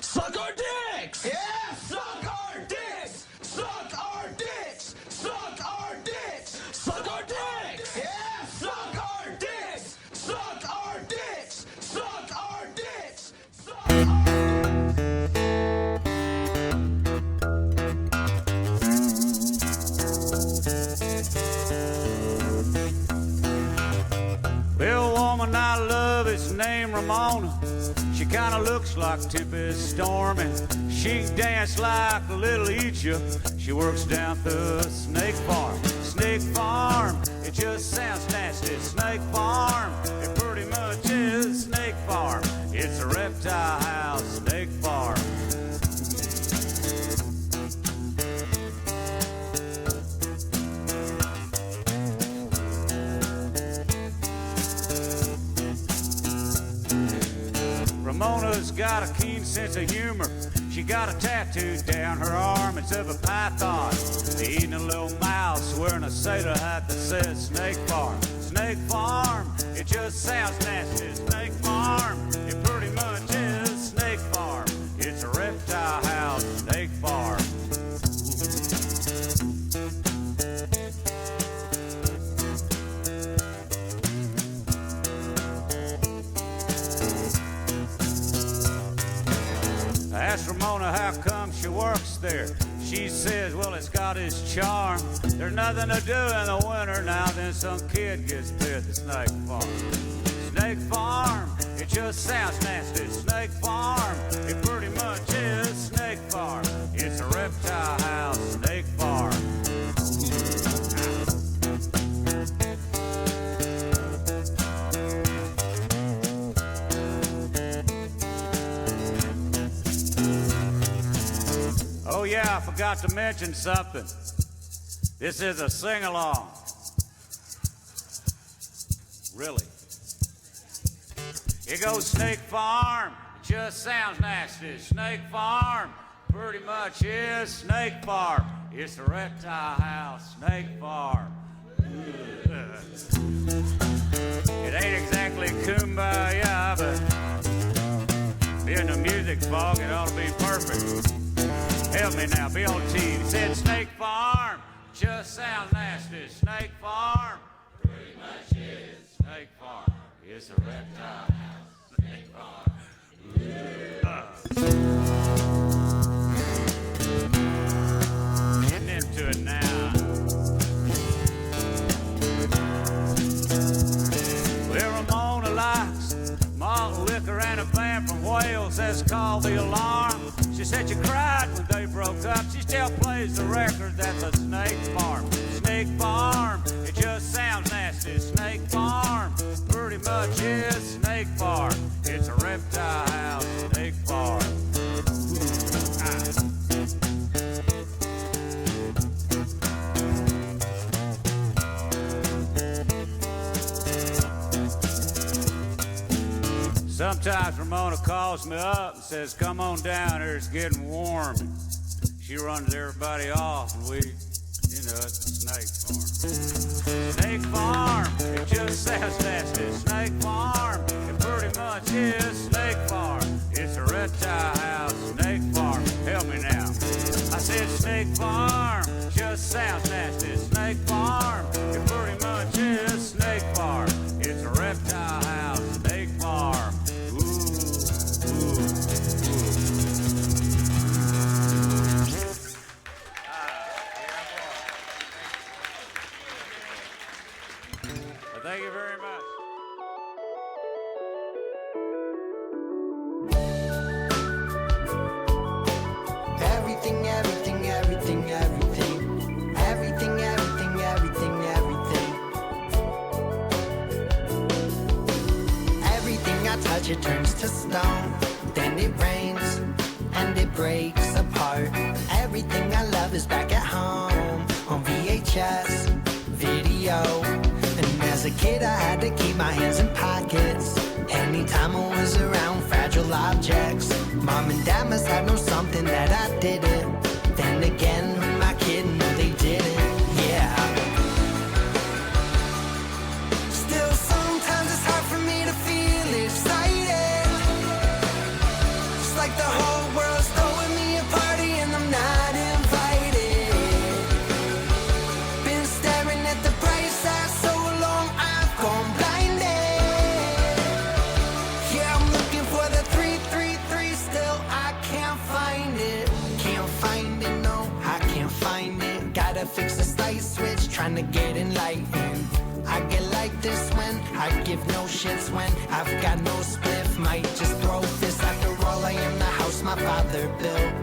Suck our dicks! Yeah! Suck our dicks! Suck our dicks! Suck our dicks! Suck our dicks! Yeah! Suck our dicks! Suck our dicks! Suck our dicks! Suck our Well, woman I love is named Ramona. She kinda looks like Tempest Storm, and she can dance like a little Egypt. She works down the snake farm. Snake farm, it just sounds nasty. Snake farm, it pretty much is snake farm. It's a reptile house, snake farm. Ramona's got a keen sense of humor. She got a tattoo down her arm. It's of a python eating a little mouse, wearing a sailor hat that says Snake Farm. Snake Farm, it just sounds nasty. Snake Farm, it pretty much is Snake Farm. It's a reptile house, Snake Farm. I asked Ramona how come she works there. She says, well, it's got its charm. There's nothing to do in the winter now, then some kid gets bit at the Snake Farm. Snake Farm, it just sounds nasty. Snake Farm, it pretty much is Snake Farm. It's a reptile house, Snake Farm. Oh yeah, I forgot to mention something. This is a sing-along. Really. It goes Snake Farm, just sounds nasty. Snake Farm, pretty much is Snake Farm. It's a reptile house, Snake Farm. It ain't exactly kumbaya, but being the music fog, it ought to be perfect. Help me now, be on team. Said Snake Farm, just sounds nasty. Snake Farm, pretty much is Snake Farm. It's a reptile house, Snake Farm. Getting into it now. Well, Ramona likes malt liquor and a band from Wales that's called The Alarm. She said she cried when they broke up. She still plays the record at the Snake Farm. Snake Farm, it just sounds nasty. Snake Farm, pretty much is Snake Farm. It's a reptile house, Snake Farm. Sometimes Ramona calls me up and says, come on down here, it's getting warm. And she runs everybody off, and we, you know, it's a Snake Farm. Snake Farm, it just sounds nasty. Snake Farm, it pretty much is Snake Farm. It's a reptile house, Snake Farm. Help me now. I said Snake Farm, just sounds nasty. Snake Farm, it pretty much is Snake Farm. It's a reptile house, Snake Farm. Thank you very much. Everything, everything, everything, everything. Everything, everything, everything, everything. Everything I touch, it turns to stone. Then it rains and it breaks apart. Everything I love is back at home on VHS video. And as a kid I had to keep my hands in pockets anytime I was around fragile objects. Mom and dad must have known something that I didn't. Then again, who am I kidding? No, they didn't. Yeah. Still sometimes it's hard for me to feel excited. Just like the whole light switch, trying to get enlightened. I get like this when I give no shits when I've got no spliff. Might just throw fists. After all, I am the house my father built.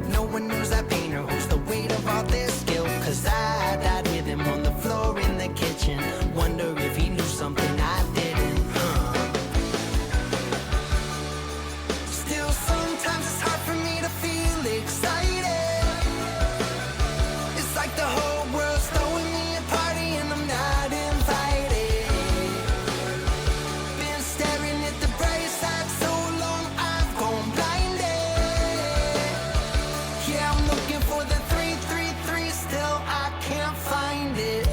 No one knows that painter holds the weight of all their skill. Cause I died with him on the floor in the kitchen. Wonder if he knew something I didn't. Still, sometimes it's hard for me to feel excited. It's like the whole world's throwing me a party and I'm not invited. Been staring at the bright side so long I've gone blinded. Yeah, I'm looking for the 333, still I can't find it.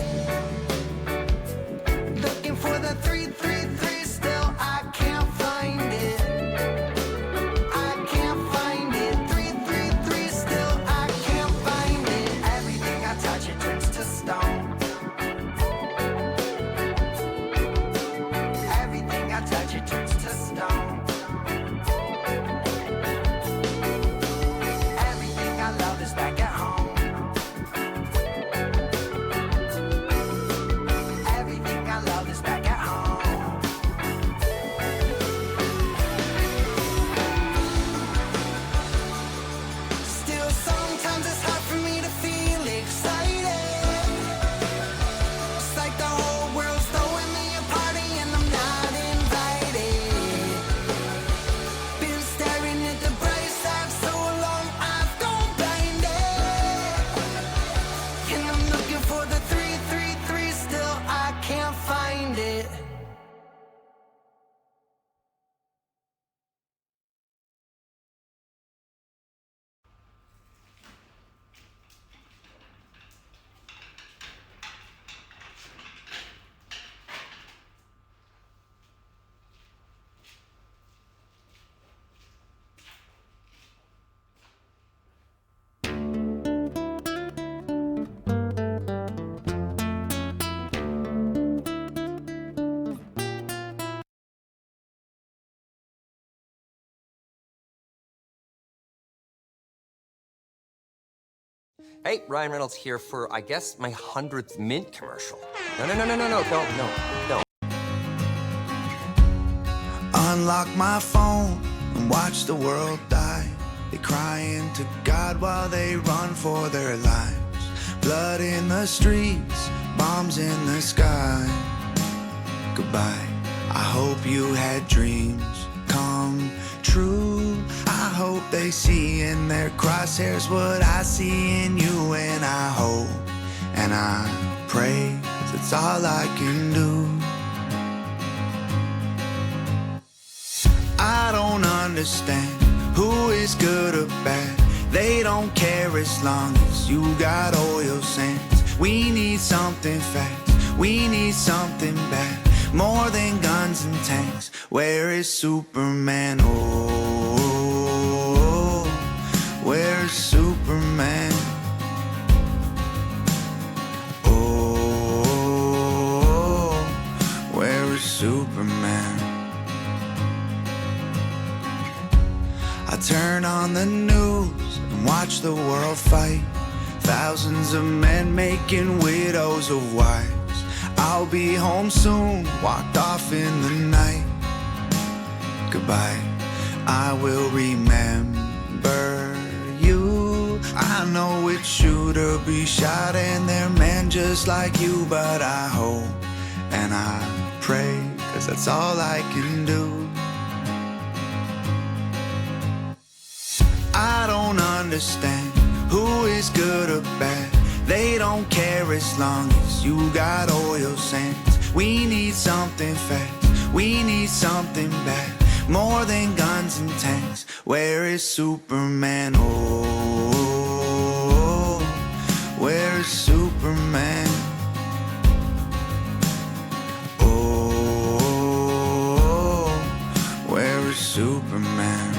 Looking for the 333, still I can't find it. I can't find it. 333, still I can't find it. Everything I touch, it turns to stone. Everything I touch, it turns to stone. Everything I love is back at home. Everything I love is back at home. Still, sometimes it's hard for me to feel excited. It's like the whole world's throwing me a party and I'm not invited. Been staring at the bright side so long I've gone blinded. And I'm looking for the 333, still I can't find it. Hey, Ryan Reynolds here for, I guess, my 100th Mint commercial. No, don't. Unlock my phone and watch the world die. They crying to God while they run for their lives. Blood in the streets, bombs in the sky. Goodbye. I hope you had dreams come true. I hope they see in their crosshairs what I see in you. And I hope and I pray, 'cause it's all I can do. I don't understand who is good or bad. They don't care as long as you got oil sands. We need something fast, we need something bad. More than guns and tanks. Where is Superman? Oh, where is Superman? Oh, where is Superman? I turn on the news and watch the world fight. Thousands of men making widows of wives. I'll be home soon, walked off in the night. Goodbye, I will remember you. I know it's shoot or be shot and they're men just like you. But I hope and I pray, 'cause that's all I can do. I don't understand who is good or bad. They don't care as long as you got oil sands. We need something fast, we need something bad. More than guns and tanks. Where is Superman? Oh, where is Superman? Oh, where is Superman?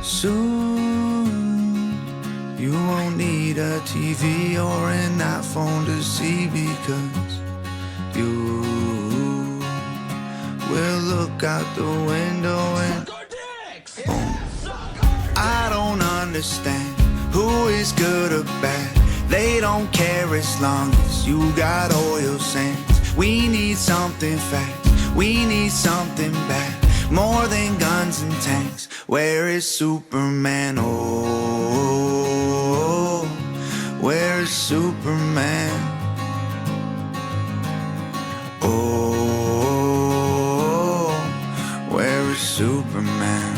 Soon you won't need a TV or an iPhone to see, because you will look out the window and boom. I don't understand who is good or bad. They don't care as long as you got oil sands. We need something fast, we need something bad. More than guns and tanks. Where is Superman? Oh, where is Superman? Oh, where is Superman?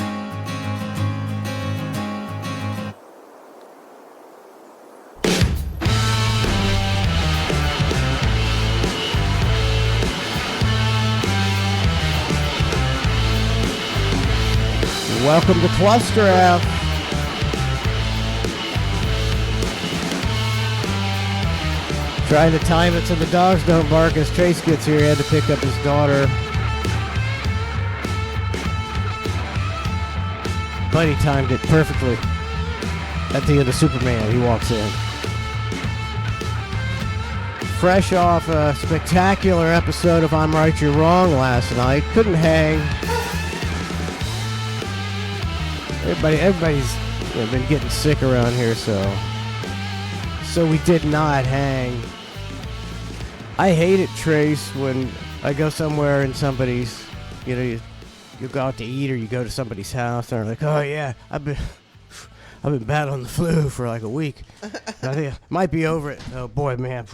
Welcome to ClusterF. Trying to time it so the dogs don't bark as Trace gets here. He had to pick up his daughter. Buddy timed it perfectly. At the end of Superman, he walks in. Fresh off a spectacular episode of I'm Right, You're Wrong last night. Couldn't hang. Everybody's been getting sick around here, so we did not hang. I hate it, Trace, when I go somewhere and somebody's, you go out to eat or you go to somebody's house and they're like, oh yeah, I've been battling the flu for like a week. I think I might be over it. Oh boy, man,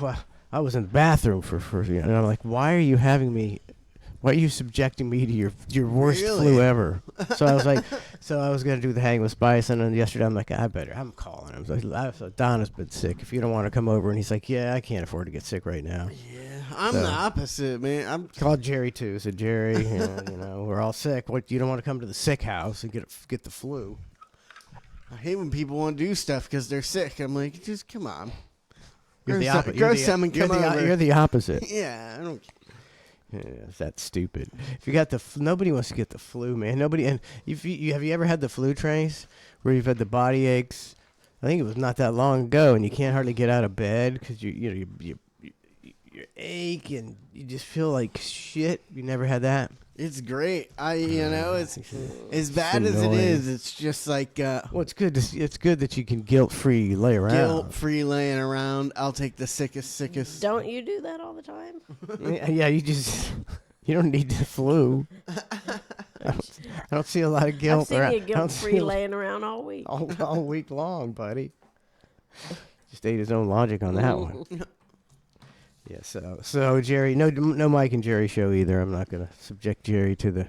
I was in the bathroom for and I'm like, why are you subjecting me to your worst flu ever? So I was like, I was going to do the hang with Bison, and yesterday I'm like, I'm calling him. So Donna's been sick. If you don't want to come over, and he's like, yeah, I can't afford to get sick right now. Yeah, I'm the opposite, man. I'm called Jerry too. So Jerry, we're all sick. What, you don't want to come to the sick house and get the flu? I hate when people want to do stuff because they're sick. I'm like, just come on. You're the opposite. You're the opposite. Yeah, I don't. Yeah, that's stupid. If you got nobody wants to get the flu, man. Nobody. And have you ever had the flu, Trace, where you've had the body aches? I think it was not that long ago, and you can't hardly get out of bed because you ache and you just feel like shit. You never had that? It's great. It's as bad as it is. It's just like well, it's good. It's good that you can guilt-free lay around. Guilt-free laying around. I'll take the sickest. Don't you do that all the time? Yeah, you don't need the flu. I don't see a lot of guilt. I've seen you guilt-free laying around all week. All week long, buddy. Just ate his own logic on that one. Yeah, so Jerry, no Mike and Jerry show either. I'm not gonna subject Jerry to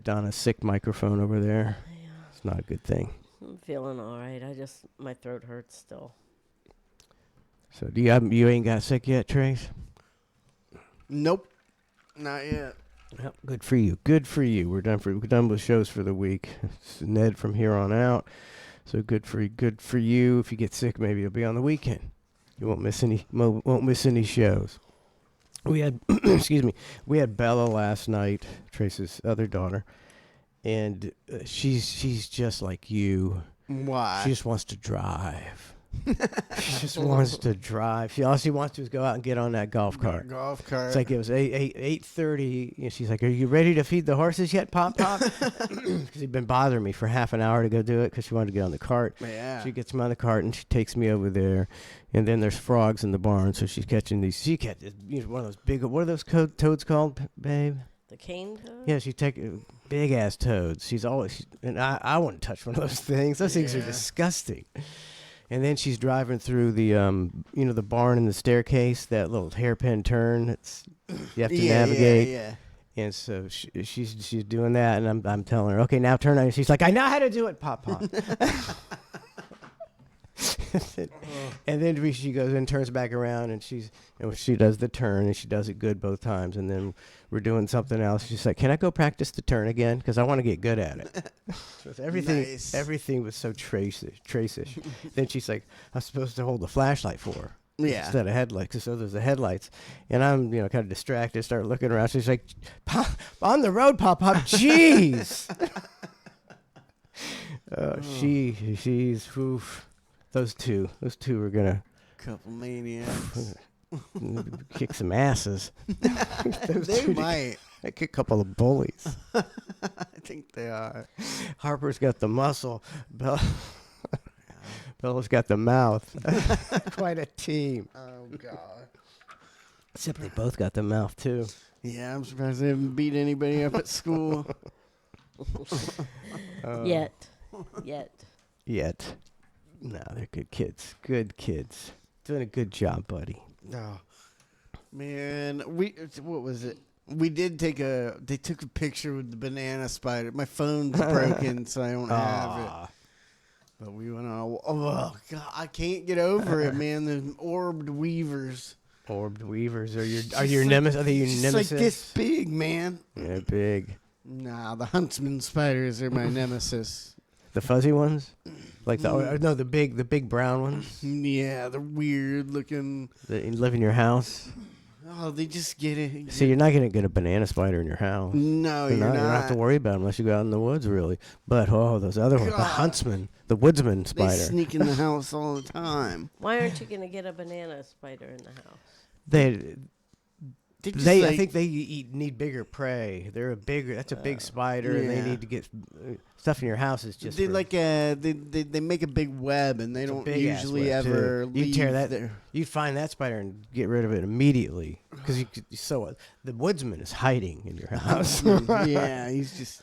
Donna's sick microphone over there. Yeah. It's not a good thing. I'm feeling all right. My throat hurts still. So you ain't got sick yet, Trace? Nope, not yet. Well, good for you. Good for you. We're done with shows for the week. It's Ned from here on out. So good for you. If you get sick, maybe you'll be on the weekend. You won't miss any shows. We had we had Bella last night, Trace's other daughter, and she's just like you. Why? She just wants to drive. She just wants to drive. All she wants to is go out and get on that golf cart. It's like it was 8:30. She's like, "Are you ready to feed the horses yet, Pop?" Because he'd been bothering me for half an hour to go do it because she wanted to get on the cart. Yeah. She gets me on the cart and she takes me over there, and then there's frogs in the barn, so she's catching these. She catches one of those big. What are those toads called, babe? The cane toad? Yeah, she take big ass toads. She's always, and I wouldn't touch one of those things. Those things are disgusting. And then she's driving through the, the barn and the staircase, that little hairpin turn. You have to navigate. Yeah. And so she's doing that, and I'm telling her, okay, now turn on. She's like, I know how to do it, Pop. And then she goes and turns back around, and she does the turn, and she does it good both times. And then we're doing something else. She's like, can I go practice the turn again? Because I want to get good at it. So everything was so trace-ish. Then she's like, I'm supposed to hold the flashlight for her. Yeah. Instead of headlights. So there's the headlights. And I'm, kind of distracted, start looking around. She's like, on the road, Pop. Jeez. She's, oof. Those two are gonna couple maniacs kick some asses. They might. They kick a couple of bullies. I think they are. Harper's got the muscle. Fella's got the mouth. Quite a team. Oh God. Except they both got the mouth too. Yeah, I'm surprised they haven't beat anybody up at school. Yet. No, they're good kids. Good kids. Doing a good job, buddy. Oh, man, what was it? They took a picture with the banana spider. My phone's broken, so I don't have it. But we went on. Oh God, I can't get over it, man. The orbed weavers. Orbed weavers are your nemesis? Are they your nemesis? Like this big, man. They're big. Nah, the huntsman spiders are my nemesis. The fuzzy ones, like the big brown ones. Yeah, they're weird looking. That live in your house. Oh, they just get it. See, you're not gonna get a banana spider in your house. No, you're not. You don't have to worry about them unless you go out in the woods, really. But those other ones, the huntsman, the woodsman spider. They sneak in the house all the time. Why aren't you going to get a banana spider in the house? I think they need bigger prey. That's a big spider, and they need to get stuff in your house. Is just they make a big web, and they don't usually ever leave. You tear that, you'd find that spider and get rid of it immediately because the woodsman is hiding in your house. Yeah, he's just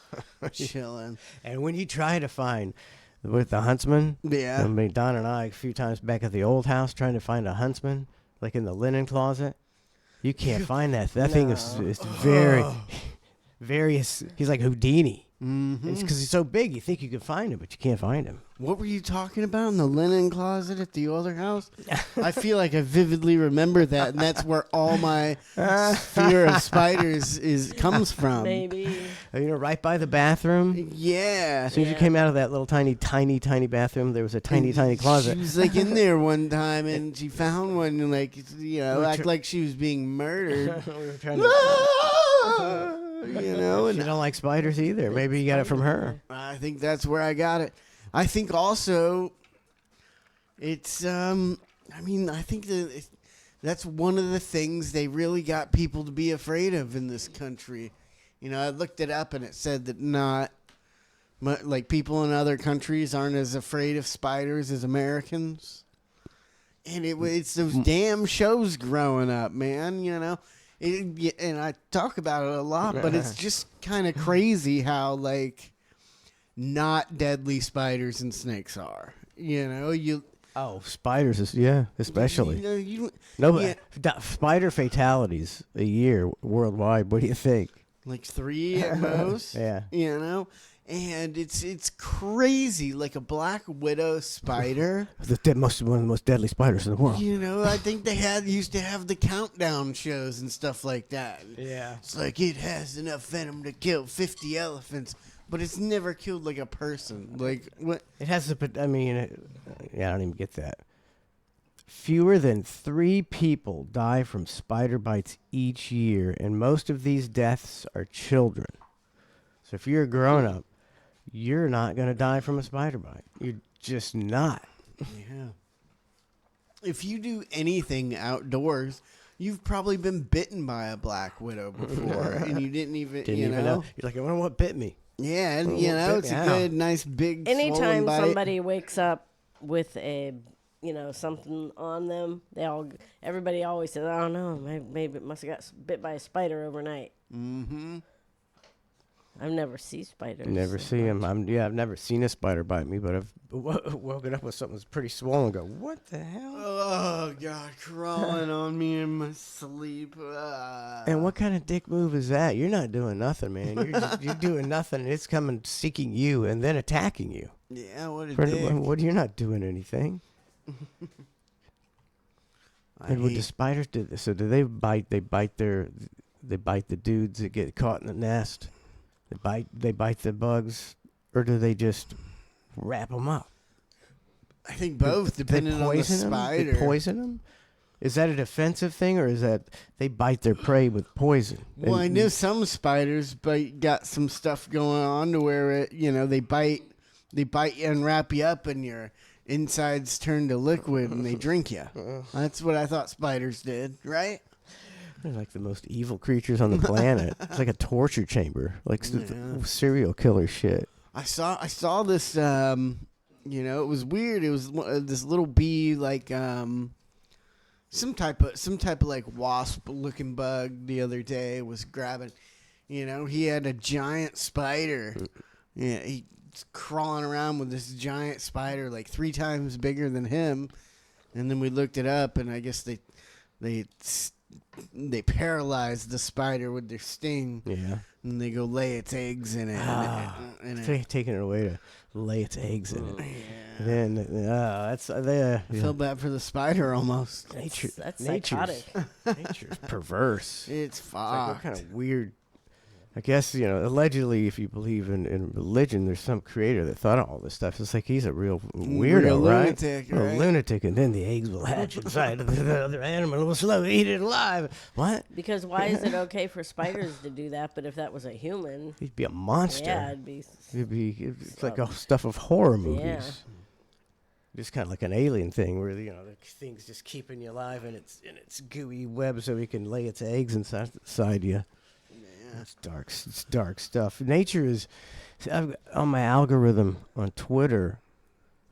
chilling. And when you try to find with the huntsman, yeah, I mean Don and I a few times back at the old house trying to find a huntsman, like in the linen closet. You can't find that. That thing is very, he's like Houdini. Mm-hmm. It's because he's so big. You think you can find him, but you can't find him. What were you talking about in the linen closet at the older house? I feel like I vividly remember that, and that's where all my fear of spiders comes from. Maybe. Right by the bathroom. Yeah. As soon as you came out of that little tiny bathroom, there was a tiny closet. She was like in there one time, and she found one, and act like she was being murdered. We were trying to. And you don't like spiders either. Maybe you got it from her. I think that's where I got it. I think also it's I think that's one of the things they really got people to be afraid of in this country. I looked it up and it said that people in other countries aren't as afraid of spiders as Americans. And it's those damn shows growing up, man, and I talk about it a lot, but it's just kind of crazy how not deadly spiders and snakes are. Spiders especially. Spider fatalities a year worldwide. What do you think? Like 3 at most. Yeah. And it's crazy, like a black widow spider. One of the most deadly spiders in the world. I think they used to have the countdown shows and stuff like that. Yeah. It's like it has enough venom to kill 50 elephants, but it's never killed like a person. Like what? It has I don't even get that. Fewer than 3 people die from spider bites each year, and most of these deaths are children. So if you're a grown-up, you're not going to die from a spider bite. You're just not. Yeah. If you do anything outdoors, you've probably been bitten by a black widow before, and you didn't even know. You're like, I wonder what bit me. Yeah, and it's a good, nice, big, anytime bite. Somebody wakes up with a, something on them, everybody always says, I don't know, maybe it must have got bit by a spider overnight. Mm-hmm. I've never seen spiders. Never see them. I've never seen a spider bite me, but I've woken up with something that's pretty swollen and go, what the hell? Oh, God, crawling on me in my sleep. And what kind of dick move is that? You're not doing nothing, man. You're doing nothing, and it's coming seeking you and then attacking you. Yeah, what a dick. You're not doing anything. And what the spiders do this? So do they bite? They bite the dudes that get caught in the nest. They bite the bugs, or do they just wrap them up? I think both, depending on the spider. They poison them? Is that a defensive thing, or is that they bite their prey with poison? Well, I know some spiders got some stuff going on to where they bite you and wrap you up, and your insides turn to liquid, and they drink you. That's what I thought spiders did, right? They're like the most evil creatures on the planet. It's like a torture chamber, like serial killer shit. I saw this You know, it was weird. It was this little bee, like some type of like wasp looking bug. The other day was grabbing. You know, he had a giant spider. Yeah, he's crawling around with this giant spider, like 3 times bigger than him. And then we looked it up, and I guess they paralyzed the spider with their sting. Yeah. And they go lay its eggs in it. Taking it away to lay its eggs in it. Yeah. And then, that's I feel bad for the spider almost. That's psychotic. Nature's perverse. It's It's like, what fucked. kind of weird. I guess, allegedly, if you believe in religion, there's some creator that thought of all this stuff. It's like he's a real weirdo, Real right? lunatic, A right? lunatic, and then the eggs will hatch inside of the other animal and will slowly eat it alive. What? Because why is it okay for spiders to do that, but if that was a human, He'd be a monster. yeah, it'd be. It's like all stuff of horror movies. Yeah. Just kind of like an alien thing where, the thing's just keeping you alive in its gooey web so it can lay its eggs inside you. It's dark stuff. Nature is on my algorithm on Twitter.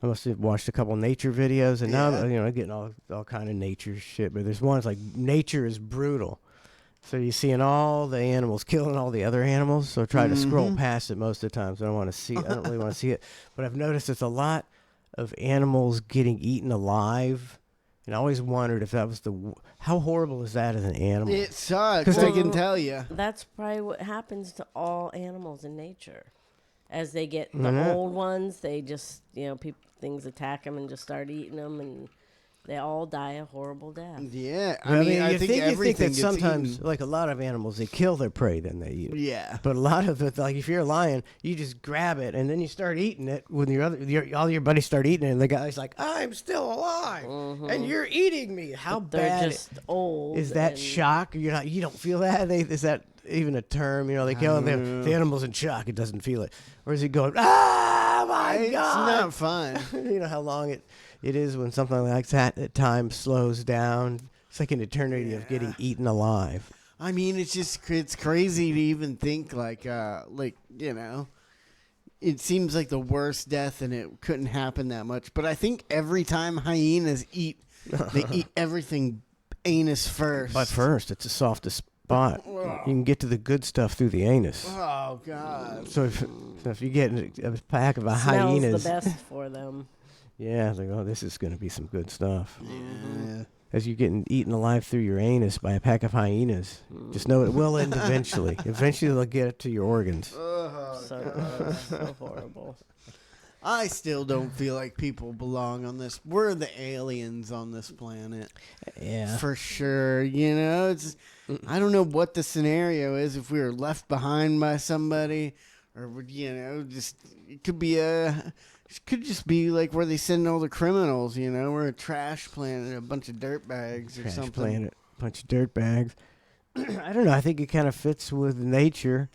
I must have watched a couple nature videos, and now I'm getting all kind of nature shit. But there's ones like nature is brutal. So you're seeing all the animals killing all the other animals. So I try to scroll past it most of the times. I don't really want to see it. But I've noticed it's a lot of animals getting eaten alive. And I always wondered if that was how horrible is that as an animal? It sucks, I can tell you. That's probably what happens to all animals in nature. As they get the old ones, they just, things attack them and just start eating them, and they all die a horrible death. Yeah, I mean, I think everything that gets sometimes, eaten. like a lot of animals, they kill their prey, then they eat it. Yeah. But a lot of it, like if you're a lion, you just grab it and then you start eating it. When all your buddies start eating it, and the guy's like, "I'm still alive, and you're eating me." How They're bad just old. is that? and- Shock? You don't feel that? Is that even a term? Like, the animal's in shock. It doesn't feel it. Or is it going, "Ah, my It's God"? not fun. You know how long it is when something like that at times slows down. It's like an eternity of getting eaten alive. I mean, it's crazy to even think it seems like the worst death, and it couldn't happen that much. But I think every time hyenas eat, they eat everything anus first. But first, it's the softest spot. You can get to the good stuff through the anus. Oh God. So if you get a pack of Smells hyenas, the best for them. yeah, it's like, oh, this is going to be some good stuff. Yeah. As you're getting eaten alive through your anus by a pack of hyenas, just know it will end eventually. Eventually, they'll get it to your organs. So horrible. I still don't feel like people belong on this. We're the aliens on this planet. Yeah. For sure. I don't know what the scenario is, if we were left behind by somebody, or it could just be like where they send all the criminals. We're a trash planet, a bunch of dirt bags or Trash something. planet, bunch of dirt bags. I don't know. I think it kind of fits with nature.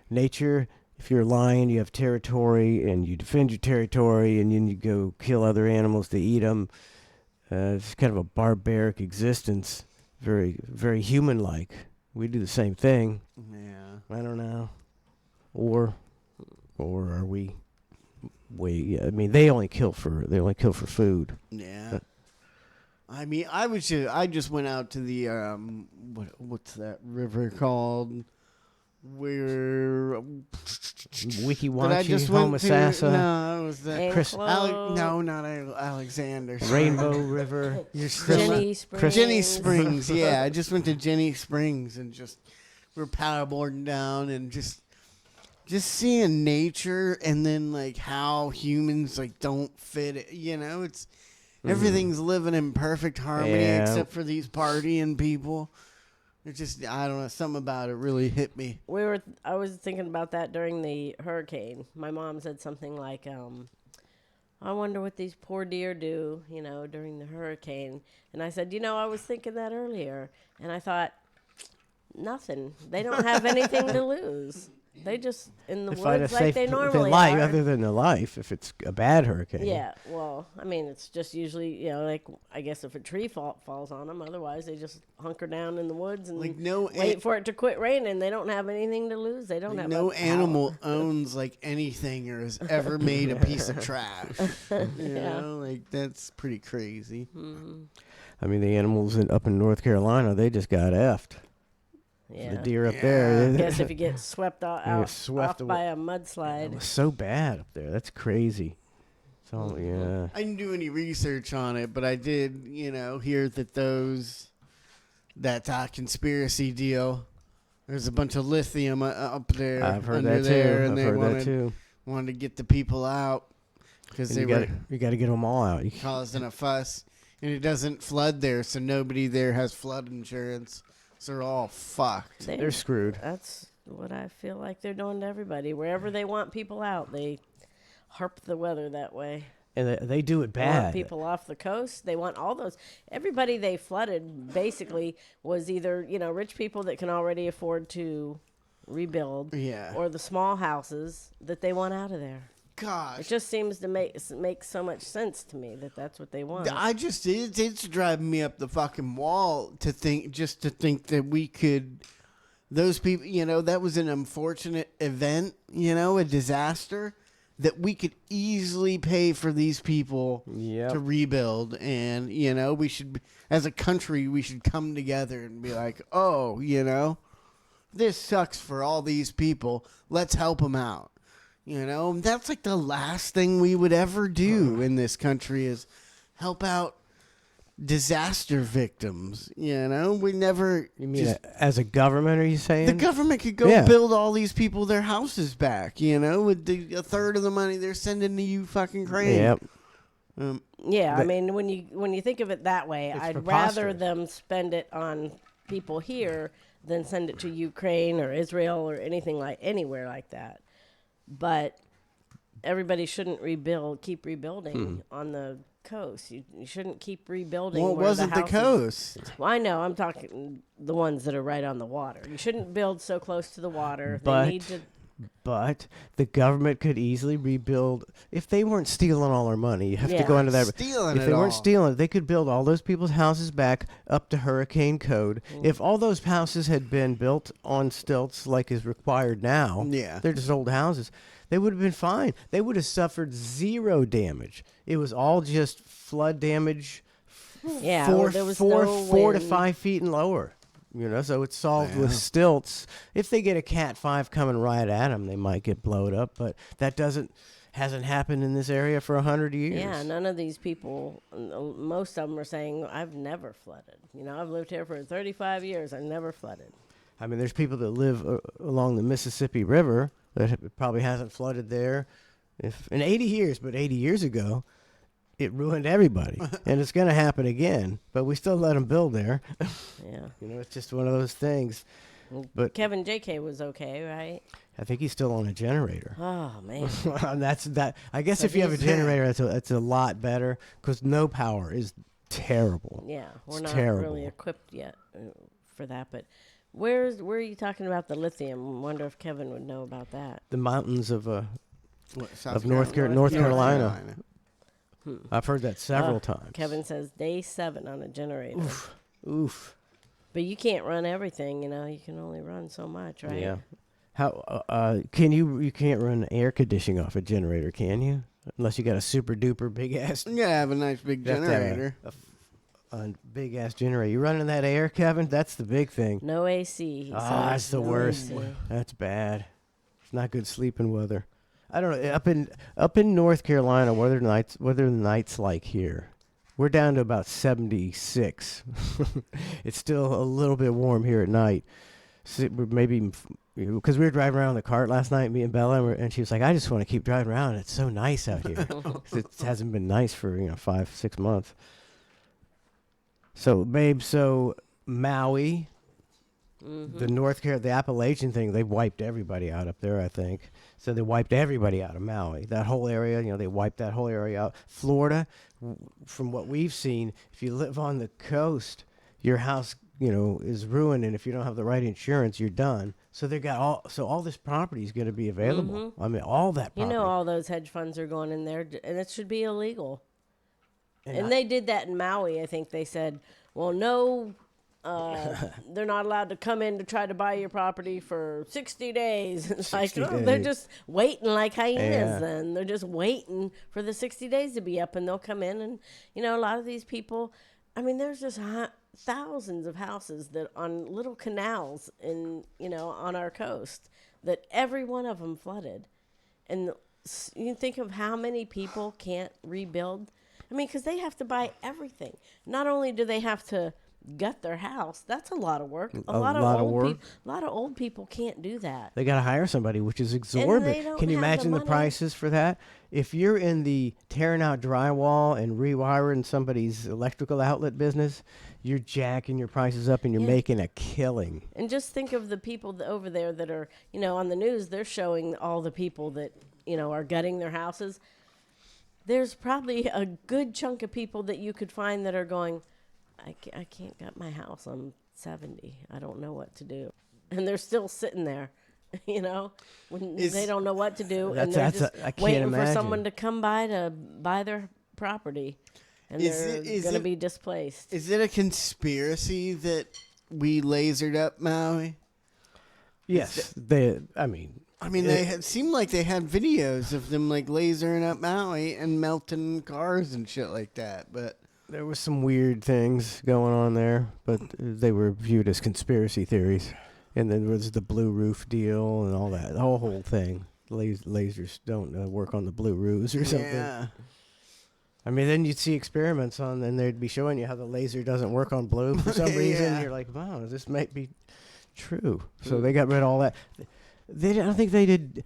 Nature. If you're a lion, you have territory, and you defend your territory, and then you go kill other animals to eat them. It's kind of a barbaric existence, very, very human-like. We do the same thing. Yeah. I don't know. Or are we? I mean, they only kill for food. Yeah. I mean, I just went out to the what's that river called? Where Wikiwachi, Homosassa, No, it was the Enclosed. no, not Alexander. Rainbow River. Jenny Springs. Jenny Springs. Yeah, I just went to Jenny Springs and we're paddleboarding down and just seeing nature, and then like how humans don't fit it. It's everything's living in perfect harmony except for these partying people. It's just, I don't know, something about it really hit me. I was thinking about that during the hurricane. My mom said something like, I wonder what these poor deer do, during the hurricane. And I said, I was thinking that earlier. And I thought, nothing. They don't have anything to lose. They just in the find a woods safe like they the normally life, are. other than the life, if it's a bad hurricane. Yeah, well, I mean, it's just usually, like, I guess if a tree falls on them, otherwise they just hunker down in the woods and Like, no wait for it to quit raining. They don't have anything to lose. They don't have no a animal power. owns like anything or has ever made a piece of trash. You Yeah. know, like that's pretty crazy. I mean, the animals up in North Carolina, they just got effed. Yeah. The deer up there. I guess if you get swept out swept off by a mudslide. It was so bad up there. That's crazy. So yeah. I didn't do any research on it, but I did, hear that that conspiracy deal. There's a bunch of lithium up there. I've heard under that there, too. and I've they heard that too. wanted to get the people out because they were You got to get them all out. causing a fuss, and it doesn't flood there, so nobody there has flood insurance. So they're all fucked. They're screwed. That's what I feel like they're doing to everybody. Wherever they want people out, they harp the weather that way. And they do it They want bad. people off the coast. They want all those. Everybody they flooded basically was either, rich people that can already afford to rebuild, Yeah. or the small houses that they want out of there. Gosh. It just seems to make so much sense to me that that's what they want. It's driving me up the fucking wall to think that we could, those people, that was an unfortunate event, a disaster, that we could easily pay for these people Yep. to rebuild. And, we should, as a country, we should come together and be like, oh, this sucks for all these people. Let's help them out. That's like the last thing we would ever do in this country is help out disaster victims. We never. You mean as a government, are you saying? The government could go Yeah. build all these people their houses back, with a third of the money they're sending to Ukraine. Yep. Yeah, I mean, when you think of it that way, It's I'd rather preposterous. them spend it on people here than send it to Ukraine or Israel or anywhere like that. But everybody shouldn't keep rebuilding on the coast. You shouldn't keep rebuilding. Well, it where wasn't the houses- coast. Well, I know. I'm talking the ones that are right on the water. You shouldn't build so close to the water. But- They need to. But the government could easily rebuild if they weren't stealing all our money. You have to Yeah. go into that. Stealing if it they weren't all. stealing, they could build all those people's houses back up to hurricane code. If all those houses had been built on stilts like is required now, Yeah. they're just old houses. They would have been fine. They would have suffered zero damage. It was all just flood damage. Yeah, there was four no 4 to wind. 5 feet and lower. So it's solved with stilts. If they get a Cat 5 coming right at them, they might get blown up. But that hasn't happened in this area for 100 years. Yeah, none of these people, most of them are saying, I've never flooded. I've lived here for 35 years. I've never flooded. I mean, there's people that live along the Mississippi River that probably hasn't flooded there in 80 years. But 80 years ago, it ruined everybody. And it's going to happen again. But we still let them build there. Yeah. It's just one of those things. But Kevin J.K. was okay, right? I think he's still on a generator. Oh, man. That's that. I guess So if you have a he's- generator, that's a lot better because no power is terrible. Yeah, we're It's not terrible. really equipped yet for that. But where are you talking about the lithium? Wonder if Kevin would know about that. The mountains of South North Carolina. I've heard that several times. Kevin says day 7 on a generator. Oof. But you can't run everything, You can only run so much, right? Yeah. How can you can't run air conditioning off a generator, can you? Unless you got a super duper big ass Yeah, have a nice big you have to have generator. a big ass generator. You running that air, Kevin? That's the big thing. No AC. He That's says. the No worst. AC. That's bad. It's not good sleeping weather. I don't know. Up in North Carolina, what are the nights like here? We're down to about 76. It's still a little bit warm here at night. So maybe because we were driving around in the cart last night, me and Bella, and she was like, "I just want to keep driving around. It's so nice out here." 'Cause it hasn't been nice for 5-6 months. So, babe, Maui, the Appalachian thing, they wiped everybody out up there, I think. So they wiped everybody out of Maui. That whole area, they wiped that whole area out. Florida, from what we've seen, if you live on the coast, your house, is ruined, and if you don't have the right insurance, you're done. So they got all this property is going to be available. I mean, all that You property. know, all those hedge funds are going in there, and it should be illegal. And they did that in Maui. I think they said, well, no, they're not allowed to come in to try to buy your property for 60 days. It's like, 60 they're days. just waiting like hyenas Yeah. then. They're just waiting for the 60 days to be up, and they'll come in. And, you know, a lot of these people, I mean, there's just thousands of houses that on little canals in, you know, on our coast that every one of them flooded. And you think of how many people can't rebuild. I mean, because they have to buy everything. Not only do they have to gut their house, that's a lot of work. A lot of old people can't do that. They got to hire somebody, which is exorbitant. don't Can you have the imagine the money. prices for that? If you're in the tearing out drywall and rewiring somebody's electrical outlet business, you're jacking your prices up and you're making a killing. And just think of the people over there that are, you know, on the news, they're showing all the people that, you know, are gutting their houses. There's probably a good chunk of people that you could find that are going, I can't gut my house. I'm 70. I don't know what to do. And they're still sitting there, you know, when they don't know what to do. And they're just I can't waiting imagine. for someone to come by to buy their property. And they're going to be displaced. Is it a conspiracy that we lasered up Maui? Yes. I mean, seemed like they had videos of them like lasering up Maui and melting cars and shit like that. But there was some weird things going on there, but they were viewed as conspiracy theories. And then there was the blue roof deal and all that, the whole thing. Lasers don't work on the blue roofs or something. yeah, I mean, then you'd see experiments on, and they'd be showing you how the laser doesn't work on blue for some reason. Yeah. You're like, wow, this might be true. So they got rid of all that. I don't think they did.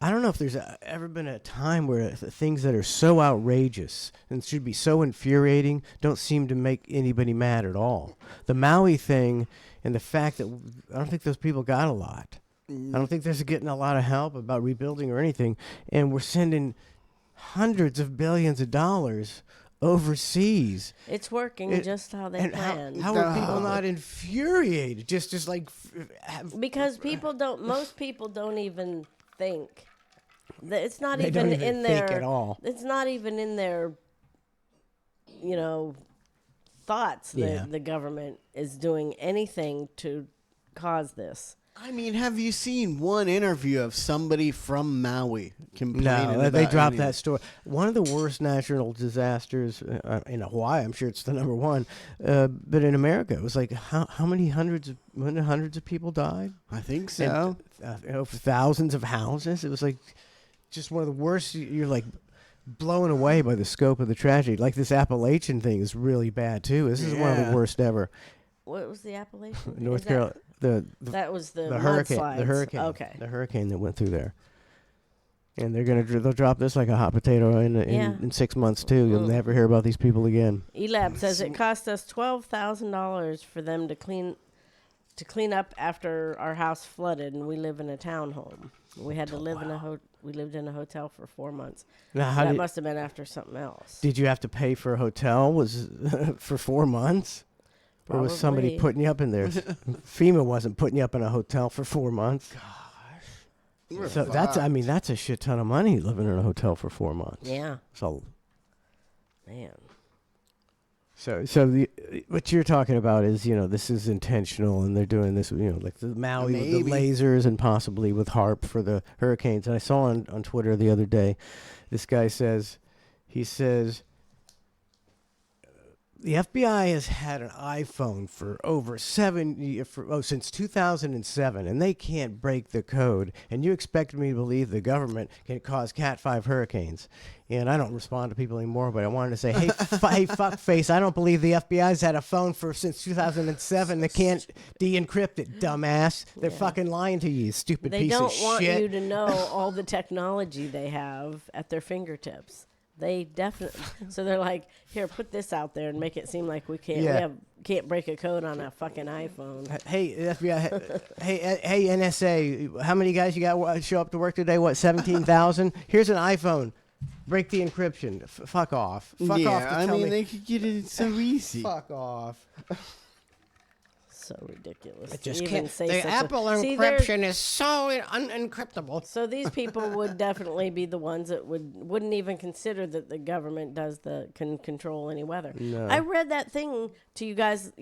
I don't know if there's ever been a time where things that are so outrageous and should be so infuriating don't seem to make anybody mad at all. The Maui thing and the fact that I don't think those people got a lot. I don't think they're getting a lot of help about rebuilding or anything. And we're sending hundreds of billions of dollars overseas. It's working just how they planned. How are people not infuriated? Just like Because most people don't even think. It's not They even don't even in think their at all. It's not even in their, you know, thoughts that the government is doing anything to cause this. I mean, have you seen one interview of somebody from Maui complaining? No, they about dropped anything? that story. One of the worst natural disasters in Hawaii. I'm sure it's the number one, but in America, it was like how many hundreds of people died? I think so. And, thousands of houses. It was like just one of the worst. You're like blown away by the scope of the tragedy. Like this Appalachian thing is really bad too. This is one of the worst ever. What was the Appalachian? North Carolina. That was the hurricane. mudslides. The hurricane. Okay. The hurricane that went through there. And they'll drop this like a hot potato in 6 months too. You'll never hear about these people again. Elab says it cost us $12,000 for them to clean up after our house flooded, and we live in a townhome. We had to live we lived in a hotel for 4 months. Now, That must have been after something else. Did you have to pay for a hotel? Was for 4 months? Or was somebody Probably. putting you up in there? FEMA wasn't putting you up in a hotel for 4 months. Gosh. So that's a shit ton of money living in a hotel for 4 months. Yeah. So Man. So what you're talking about is, this is intentional, and they're doing this, like the Maui with the lasers and possibly with HARP for the hurricanes. And I saw on Twitter the other day, this guy says, the FBI has had an iPhone for over since 2007, and they can't break the code. And you expect me to believe the government can cause Cat 5 hurricanes? And I don't respond to people anymore, but I wanted to say, hey, hey, fuckface, I don't believe the FBI's had a phone since 2007 that can't de-encrypt it, dumbass. They're fucking lying to you, stupid piece of shit. They don't want you to know all the technology they have at their fingertips. They definitely. So they're like, here, put this out there and make it seem like we can't break a code on a fucking iPhone. Hey, FBI. hey, NSA. How many guys you got show up to work today? What, 17,000? Here's an iPhone. Break the encryption. Fuck off. Fuck off. I mean, they could get it so easy. Fuck off. so ridiculous. It to just even can't. say The such Apple See, there- encryption is so unencryptable. So these people would definitely be the ones that wouldn't even consider that the government can control any weather. No. I read that thing to you guys,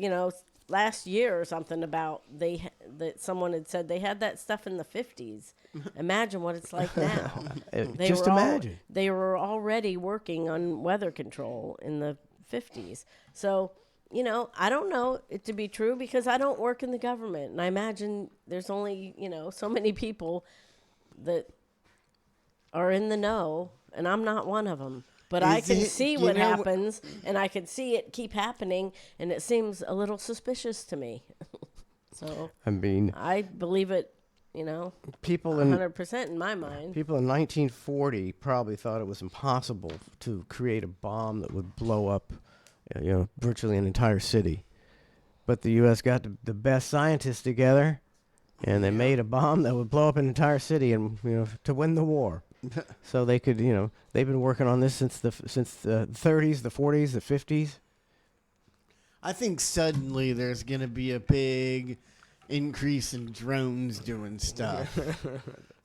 last year or something about that someone had said they had that stuff in the 50s. Imagine what it's like now. Just imagine. They were already working on weather control in the 50s. So, I don't know it to be true because I don't work in the government. And I imagine there's only, so many people that are in the know, and I'm not one of them. But I can see what happens, and I can see it keep happening, and it seems a little suspicious to me. So I mean, I believe it, people in 100% in my mind. People in 1940 probably thought it was impossible to create a bomb that would blow up, virtually an entire city. But the U.S. got the best scientists together, and they made a bomb that would blow up an entire city, and to win the war. So they could, they've been working on this since the 30s, the 40s, the 50s. I think suddenly there's going to be a big increase in drones doing stuff. I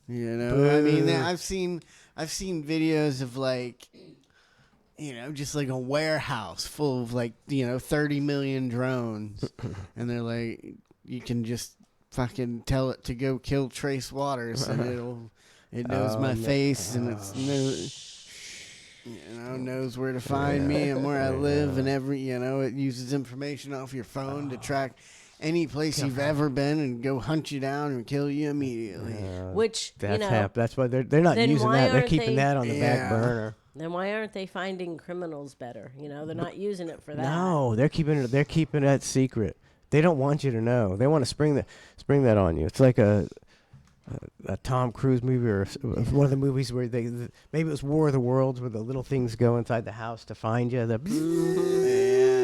mean, I've seen videos of just like a warehouse full of 30 million drones, and they're like, you can just fucking tell it to go kill Trace Waters, and it knows my face, and knows where to find me and where I live, and it uses information off your phone to track any place you've ever been and go hunt you down and kill you immediately. Which that's why they're not using that. They're keeping that on the back burner. Then why aren't they finding criminals better? They're not using it for that. No, they're keeping that secret. They don't want you to know. They want to spring that on you. It's like a Tom Cruise movie or one of the movies where maybe it was War of the Worlds, where the little things go inside the house to find you.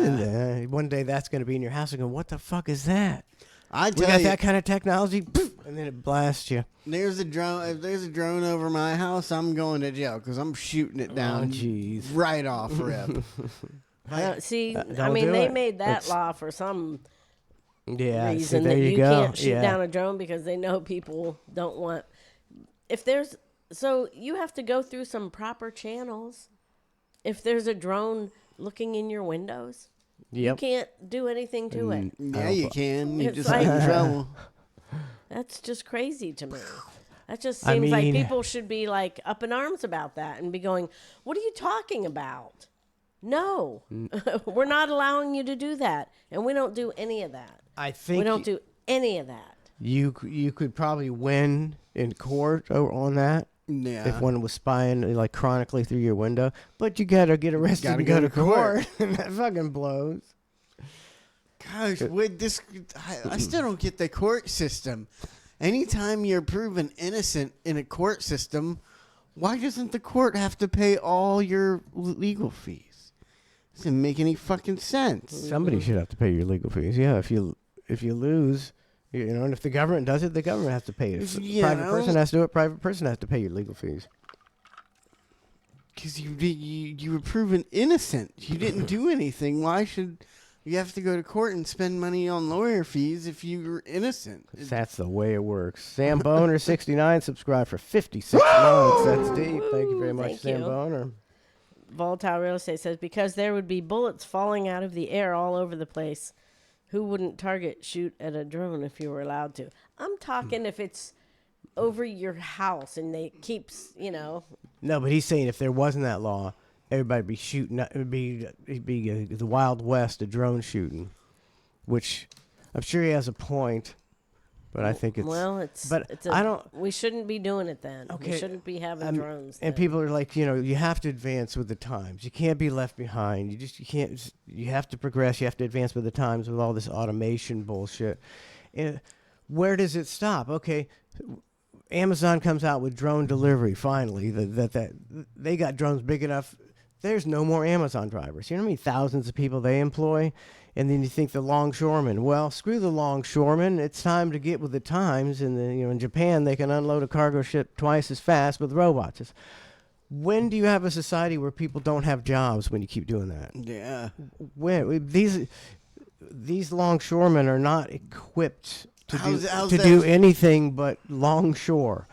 And one day that's going to be in your house and go, what the fuck is that? We got that kind of technology, and then it blasts you. There's a drone. If there's a drone over my house, I'm going to jail because I'm shooting it down right off rip. They made that law for some reason there that you can't shoot down a drone because they know people don't want. So you have to go through some proper channels. If there's a drone looking in your windows, you can't do anything to it. Yeah, you can. You It's just like- get in trouble. That's just crazy to me. That just seems like people should be up in arms about that and be going, "What are you talking about?" No, we're not allowing you to do that, and we don't do any of that. I think we don't do any of that. You could probably win in court on that. Yeah. If one was spying chronically through your window, but you gotta get arrested and go to court, and that fucking blows. Gosh, I still don't get the court system. Anytime you're proven innocent in a court system, why doesn't the court have to pay all your legal fees? Doesn't make any fucking sense. Somebody should have to pay your legal fees. Yeah, if you lose, and if the government does it, the government has to pay it. If a private person has to do it, private person has to pay your legal fees. Because you were proven innocent. You didn't do anything. Why should you have to go to court and spend money on lawyer fees if you were innocent? That's the way it works. Sam Boner, 69, subscribed for 56 months. That's deep. Thank you very much, Thank Sam you. Boner. Volatile Real Estate says, because there would be bullets falling out of the air all over the place. Who wouldn't shoot at a drone if you were allowed to? I'm talking if it's over your house and they keeps, No, but he's saying if there wasn't that law, everybody would be shooting. It'd be the Wild West of drone shooting, which I'm sure he has a point. But I think we shouldn't be doing it then. Okay, we shouldn't be having drones. And then. people are like, you have to advance with the times. You can't be left behind. You have to progress. You have to advance with the times with all this automation bullshit. And where does it stop? Okay, Amazon comes out with drone delivery finally. That they got drones big enough. There's no more Amazon drivers. You know how many thousands of people they employ? And then you think the longshoremen. Well, screw the longshoremen. It's time to get with the times. And in Japan, they can unload a cargo ship twice as fast with robots. When do you have a society where people don't have jobs when you keep doing that? Yeah. When these longshoremen are not equipped to How's do that- anything but longshore.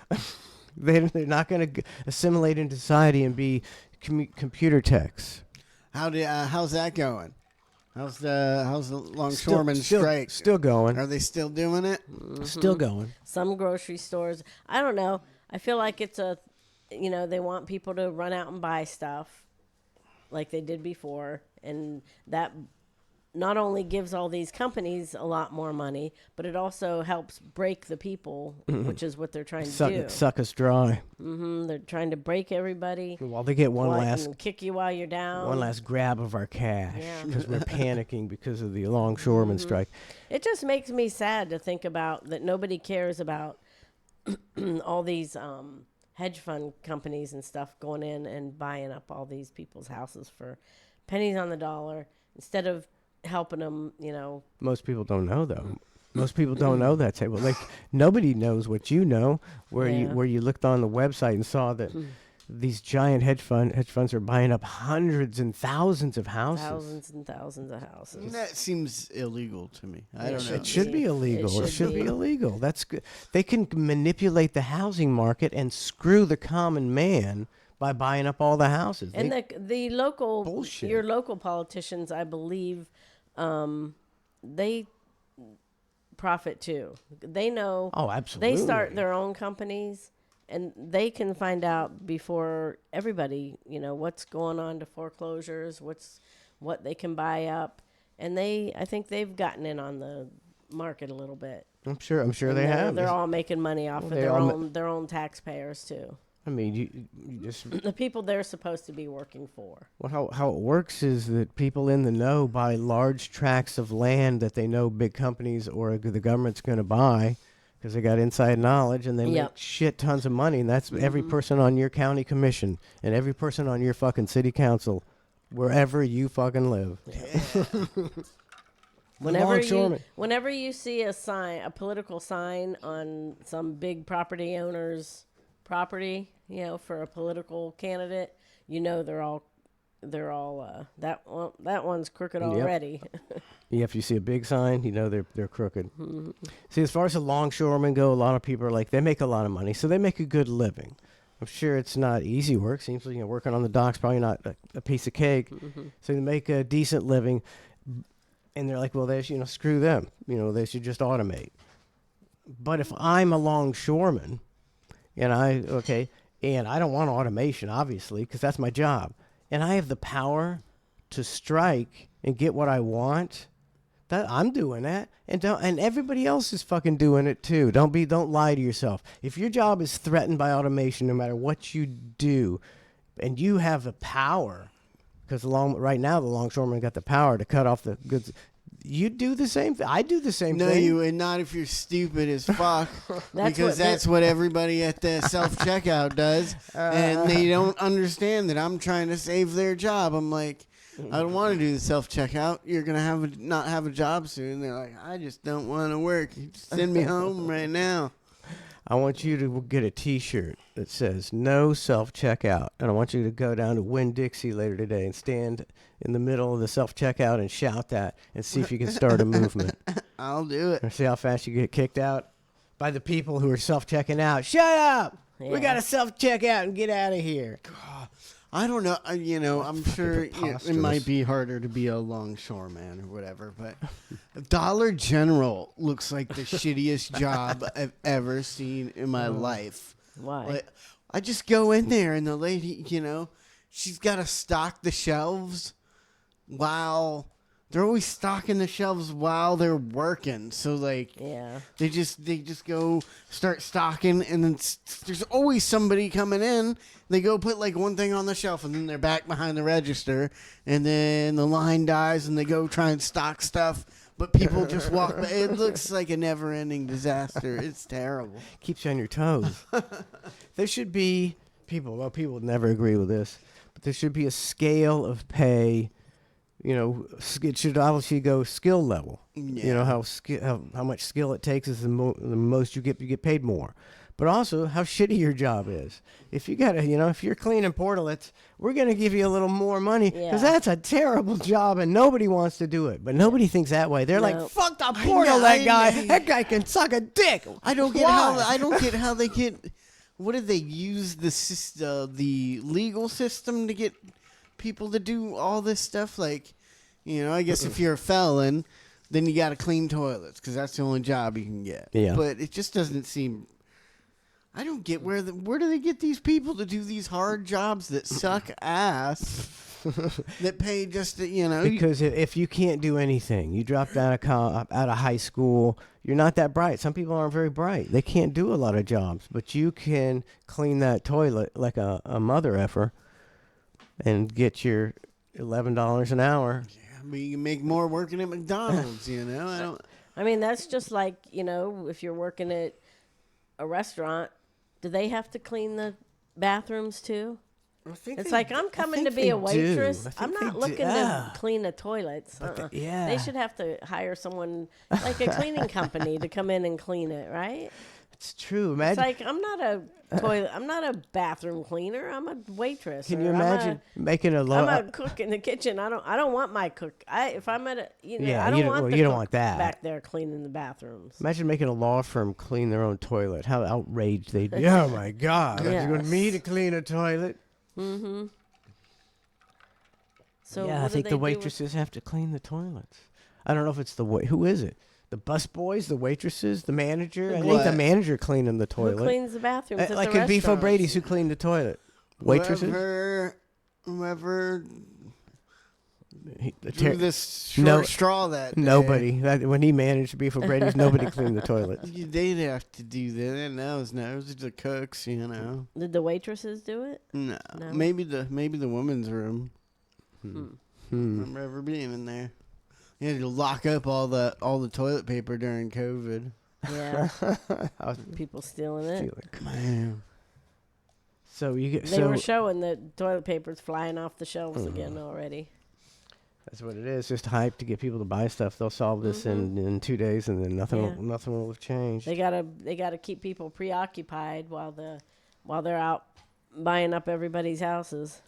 They're not going to assimilate into society and be computer techs. How's that going? How's the longshoremen strike? Still going. Are they still doing it? Still going. Some grocery stores, I don't know. I feel like it's they want people to run out and buy stuff like they did before. And that not only gives all these companies a lot more money, but it also helps break the people, which is what they're trying to do. Suck us dry. They're trying to break everybody. While they get one last and kick you while you're down. one last grab of our cash Yeah. because we're panicking because of the longshoreman strike. It just makes me sad to think about that nobody cares about all these hedge fund companies and stuff going in and buying up all these people's houses for pennies on the dollar instead of helping them, Most people don't know though. Most people don't know that table. Like nobody knows what you know. Where you looked on the website and saw that these giant hedge funds are buying up hundreds and thousands of houses. Thousands and thousands of houses. That seems illegal to me. I don't know. It should be illegal. It should be illegal. That's good. They can manipulate the housing market and screw the common man by buying up all the houses. And the local Bullshit. your local politicians, I believe, they profit too. They know. Oh, absolutely. They start their own companies, and they can find out before everybody, what's going on to foreclosures, what they can buy up, and I think they've gotten in on the market a little bit. I'm sure And they have. They're all making money off of their own taxpayers too. I mean, you just The people they're supposed to be working for. well, how it works is that people in the know buy large tracts of land that they know big companies or the government's going to buy because they got inside knowledge and they make shit tons of money. And that's every person on your county commission and every person on your fucking city council, wherever you fucking live. Whenever you see a political sign on some big property owner's property, for a political candidate, they're all that one's crooked already. Yeah, if you see a big sign, they're crooked. See, as far as the longshoremen go, a lot of people are like, they make a lot of money, so they make a good living. I'm sure it's not easy work. Seems like working on the docks probably not a piece of cake. So they make a decent living, and they're like, well, they should, screw them. They should just automate. But if I'm a longshoreman, and I don't want automation, obviously, because that's my job, and I have the power to strike and get what I want, that I'm doing that, and everybody else is fucking doing it too. Don't lie to yourself. If your job is threatened by automation, no matter what you do, and you have the power, because right now the longshoremen got the power to cut off the goods. You do the same thing. I do the same thing. No, you and not if you're stupid as fuck. That's what everybody at the self-checkout does. And they don't understand that I'm trying to save their job. I'm like, I don't want to do the self-checkout. You're going to not have a job soon. They're like, I just don't want to work. You just send me home right now. I want you to get a T-shirt that says "No self-checkout," and I want you to go down to Winn-Dixie later today and stand in the middle of the self-checkout and shout that, and see if you can start a movement. I'll do it. And see how fast you get kicked out by the people who are self-checking out. Shut up! Yeah. We got to self-checkout and get out of here. I don't know. I'm sure it preposterous. might be harder to be a longshoreman or whatever, but Dollar General looks like the shittiest job I've ever seen in my life. Why? Like, I just go in there and the lady, she's got to stock the shelves while they're always stocking the shelves while they're working. So Yeah. they just go start stocking, and then there's always somebody coming in. They go put one thing on the shelf, and then they're back behind the register, and then the line dies, and they go try and stock stuff. But people just walk by. It looks like a never-ending disaster. It's terrible. Keeps you on your toes. There should be people would never agree with this, but there should be a scale of pay. It should obviously go skill level. Yeah. How much skill it takes is the most you get paid more. but also how shitty your job is. If you gotta, if you're cleaning portalets, we're gonna give you a little more money because Yeah. that's a terrible job and nobody wants to do it. But nobody thinks that way. They're like, No. fuck the portalet guy. know. That guy can suck a dick. I don't get Why? how they get. What did they use the legal system to get people to do all this stuff? Like, I guess if you're a felon, then you got to clean toilets because that's the only job you can get. Yeah. But it just doesn't seem. I don't get where do they get these people to do these hard jobs that suck ass, that pay just to, Because if you can't do anything, you dropped out of high school, you're not that bright. Some people aren't very bright. They can't do a lot of jobs, but you can clean that toilet like a mother effer and get your $11 an hour. I mean, you can make more working at McDonald's. I mean, that's just like, if you're working at a restaurant, do they have to clean the bathrooms too? It's like, I'm coming to be a waitress. I'm not looking to clean the toilets. Yeah. They should have to hire someone like a cleaning company to come in and clean it, right? It's true. It's Imagine. like, I'm not a toilet. I'm not a bathroom cleaner. I'm a waitress. Can or you imagine making a I'm a cook in the kitchen. I don't want my cook. If I'm at a, Yeah, I don't you don't- want well, the you don't cook want that. back there cleaning the bathrooms. Imagine making a law firm clean their own toilet. How outraged they'd be. Oh my God! Yes. You want me to clean a toilet? Mm-hmm. So Yeah, I what do think they the do with- waitresses have to clean the toilets. I don't know if it's who is it? The bus boys, the waitresses, the manager. I think the What? manager cleaning the toilet. Who cleans the bathrooms? At like the in Beef restaurants? O'Brady's, who cleaned the toilet? Waitresses. Whoever The drew ter- this short No- straw that day. Nobody. When he managed Beef O'Brady's, nobody cleaned the toilet. They'd have to do that. No, it was the cooks. Did the waitresses do it? No, No? maybe the women's room. Hmm. Remember ever being in there? You had to lock up all the toilet paper during COVID. Yeah. I was People stealing it. feeling- Man. So you get They were showing the toilet papers flying off the shelves again already. That's what it is. Just hype to get people to buy stuff. They'll solve this in 2 days, and then nothing will have changed. They gotta keep people preoccupied while they're out buying up everybody's houses.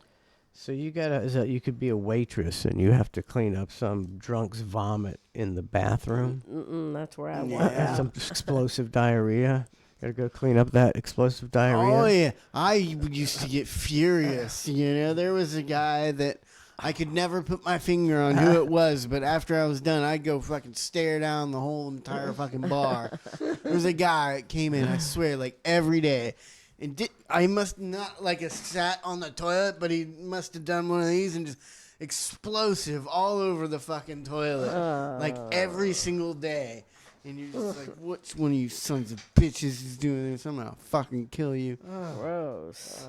So you could be a waitress, and you have to clean up some drunk's vomit in the bathroom. That's where I work. Yeah. Some explosive diarrhea. Gotta go clean up that explosive diarrhea. Oh yeah, I used to get furious. There was a guy that I could never put my finger on who it was, but after I was done, I'd go fucking stare down the whole entire fucking bar. There was a guy that came in, I swear, like every day. And I must not like sat on the toilet, but he must have done one of these and just explosive all over the fucking toilet, like every single day. And you're just like, which one of you sons of bitches is doing this? I'm gonna fucking kill you. Gross.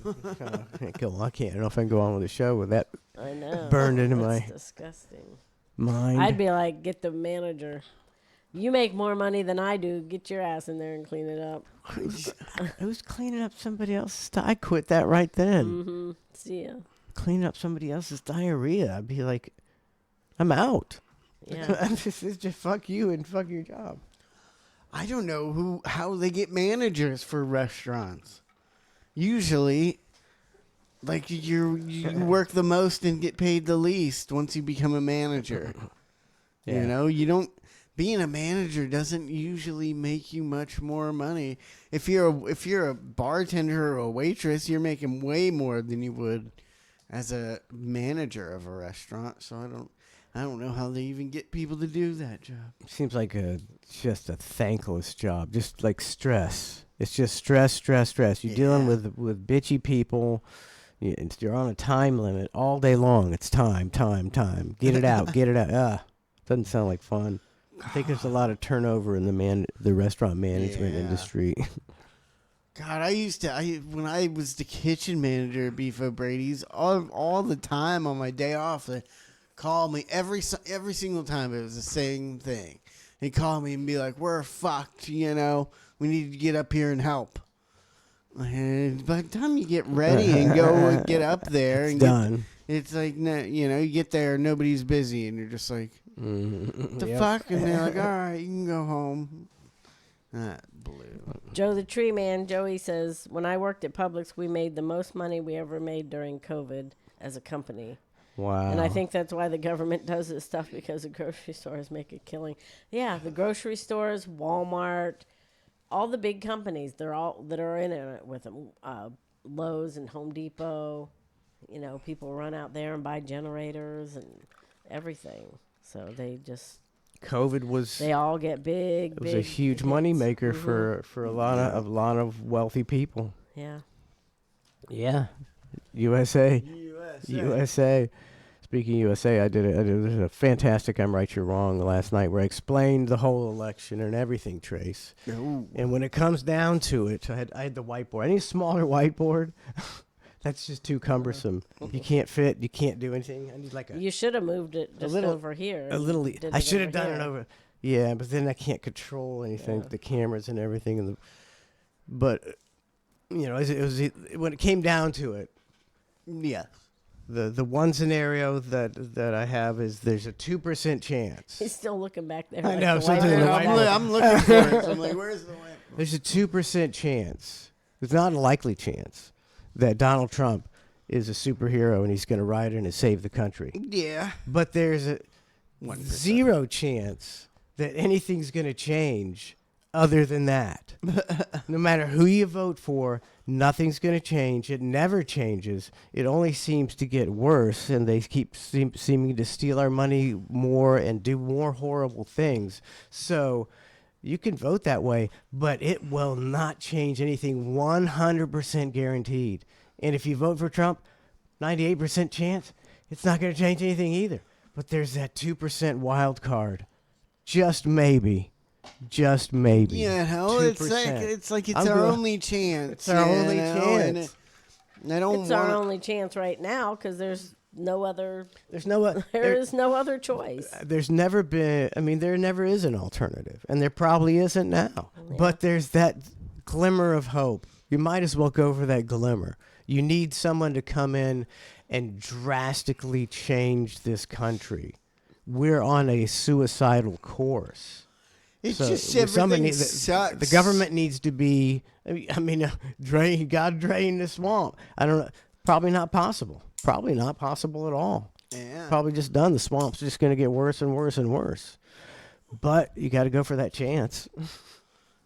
I can't. I don't know if I can go on with the show with that I know. burned into That's my disgusting. mind. I'd be like, get the manager. You make more money than I do. Get your ass in there and clean it up. Who's cleaning up somebody else's? I quit that right then. Mm-hmm. See ya. Cleaning up somebody else's diarrhea. I'd be like, I'm out. Yeah. This is just fuck you and fuck your job. I don't know how they get managers for restaurants. Usually, like you work the most and get paid the least once you become a manager. Yeah. You don't. Being a manager doesn't usually make you much more money. If you're a bartender or a waitress, you're making way more than you would as a manager of a restaurant. So I don't know how they even get people to do that job. Seems like just a thankless job. Just like stress. It's just stress. You're dealing with bitchy people. You're on a time limit all day long. It's time. Get it out. Doesn't sound like fun. I think there's a lot of turnover in the restaurant management industry. God, when I was the kitchen manager at Beef O'Brady's, all the time on my day off, they called me every single time. It was the same thing. They'd call me and be like, "We're fucked, we need to get up here and help." And by the time you get ready and go get up there, It's and done. it's like, you get there, nobody's busy, and you're just like, "What the fuck?" And they're like, "All right, you can go home." Blue. Joe the Tree Man, Joey says, when I worked at Publix, we made the most money we ever made during COVID as a company. Wow. And I think that's why the government does this stuff, because the grocery stores make a killing. Yeah, the grocery stores, Walmart, all the big companies, they're all that are in it with them. Lowe's and Home Depot, you know, people run out there and buy generators and everything. So COVID was. they all get big. It was a huge money maker for a lot of wealthy people. Yeah. Yeah. USA. Speaking of USA, I did a fantastic I'm Right, You're Wrong last night where I explained the whole election and everything, Trace. Ooh. And when it comes down to it, I had the whiteboard. I need a smaller whiteboard. That's just too cumbersome. You can't fit. You can't do anything. I need like a. You should have moved it just over here. A little. Did I it should have over done here. it over. Yeah, but then I can't control anything with the cameras and everything. But you know, when it came down to it. Yeah. The one scenario that I have is there's a 2% chance. He's still looking back there. I like know, the something white in the guy. white- I'm looking for it. So I'm like, where's the lamp? There's a 2% chance. It's not a likely chance that Donald Trump is a superhero and he's going to ride in and save the country. Yeah. But there's a 1%. 0 chance that anything's going to change other than that. No matter who you vote for, nothing's going to change. It never changes. It only seems to get worse, and they keep seeming to steal our money more and do more horrible things. So you can vote that way, but it will not change anything. 100% guaranteed. And if you vote for Trump, 98% chance, it's not going to change anything either. But there's that 2% wild card. Just maybe. Just maybe. Yeah, hell, 2%. it's like it's I'm our go- only chance. It's our only and chance. I don't It's our want. only chance right now because there's no other. There's no There is no other choice. There's never been. I mean, there never is an alternative, and there probably isn't now. But there's that glimmer of hope. You might as well go for that glimmer. You need someone to come in and drastically change this country. We're on a suicidal course. It's So just somebody- everything sucks. The government needs to be. I mean, drain the swamp. I don't know. Probably not possible. Probably not possible at all. Yeah. Probably just done. The swamp's just going to get worse and worse and worse. But you got to go for that chance.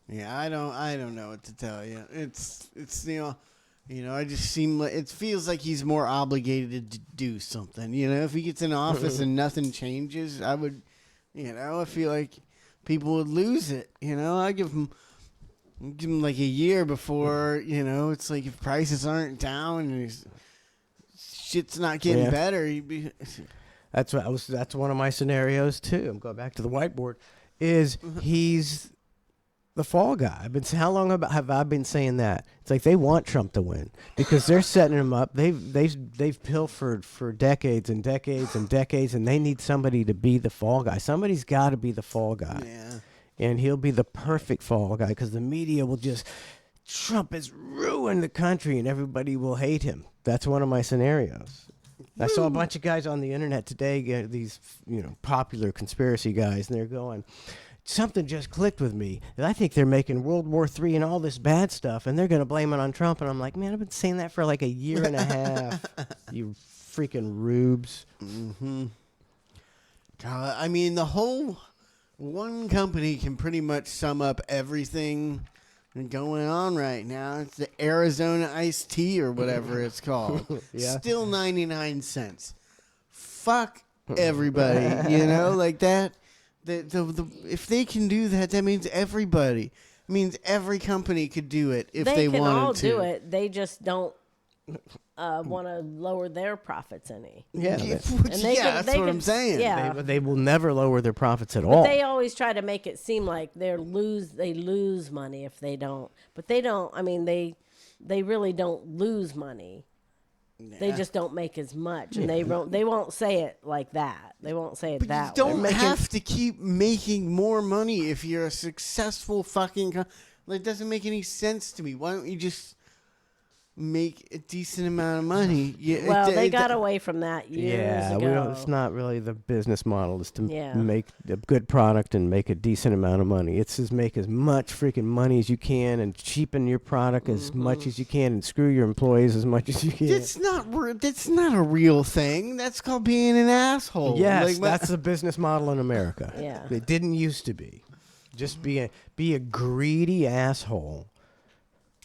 Yeah, I don't know what to tell you. It's I just seem like it feels like he's more obligated to do something. You know, if he gets in office and nothing changes, I feel like people would lose it. You know, I give him like a year before. You know, it's like if prices aren't down and shit's not getting Yeah. better, he'd be. That's one of my scenarios too. I'm going back to the whiteboard. Is he's the fall guy? How long have I been saying that? It's like they want Trump to win because they're setting him up. They've pilfered for decades and decades and decades, and they need somebody to be the fall guy. Somebody's got to be the fall guy, and he'll be the perfect fall guy because the media will just. Trump has ruined the country, and everybody will hate him. That's one of my scenarios. I saw a bunch of guys on the internet today, these popular conspiracy guys, and they're going, something just clicked with me. And I think they're making World War III and all this bad stuff, and they're going to blame it on Trump. And I'm like, man, I've been saying that for like a year and a half. You freaking rubes. Mm-hmm. God, I mean, the whole one company can pretty much sum up everything going on right now. It's the Arizona iced tea or whatever it's called. Yeah. Still 99 cents. Fuck everybody, like that. If they can do that, that means everybody. It means every company could do it if they can wanted all to. do it. They just don't want to lower their profits any. Yeah, That's they what I'm saying. Yeah. they will never lower their profits at But all. they always try to make it seem like they lose money if they don't. But they don't. I mean, they really don't lose money. They just don't make as much, and they won't say it like that. They won't say it But that you way. don't have to keep making more money if you're a successful fucking. It doesn't make any sense to me. Why don't you just make a decent amount of money. Yeah, Well, they got away from that years ago. it's not really the business model. Is to Yeah. make a good product and make a decent amount of money. It's just make as much freaking money as you can and cheapen your product as much as you can and screw your employees as much as you can. That's not a real thing. That's called being an asshole. Yes, Like, that's the business model in America. Yeah. It didn't used to be. Just be a greedy asshole.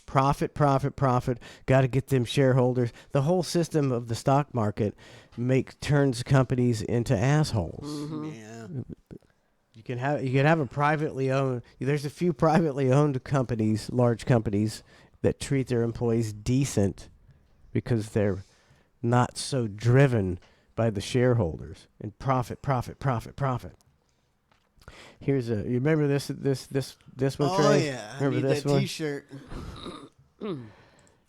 Profit. Got to get them shareholders. The whole system of the stock market turns companies into assholes. yeah. You can have a privately owned. There's a few privately owned companies, large companies, that treat their employees decent because they're not so driven by the shareholders and profit. Here's you remember this one? Oh Trey? yeah. I Remember need this that one? T-shirt.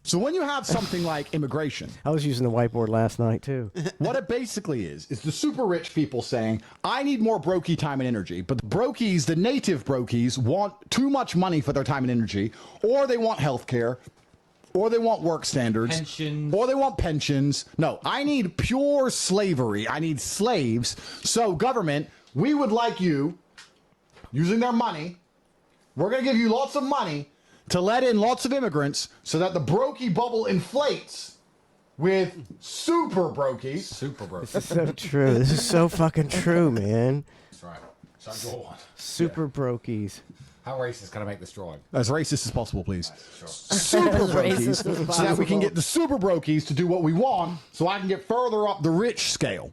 So when you have something like immigration, I was using the whiteboard last night too. what it basically is the super rich people saying, I need more brokey time and energy. But the brokies, the native brokies, want too much money for their time and energy, or they want health care, or they want work standards, Pensions. or they want pensions. No, I need pure slavery. I need slaves. So government, we would like you, using their money, we're going to give you lots of money to let in lots of immigrants so that the brokey bubble inflates with super brokies. Super broke. This is so true. This is so fucking true, man. That's right. So go on. Super brokies. How racist can I make this drawing? As racist as possible, please. Sure. Super As brokies, racist as so that we can possible. get the super brokies to do what we want, so I can get further up the rich scale.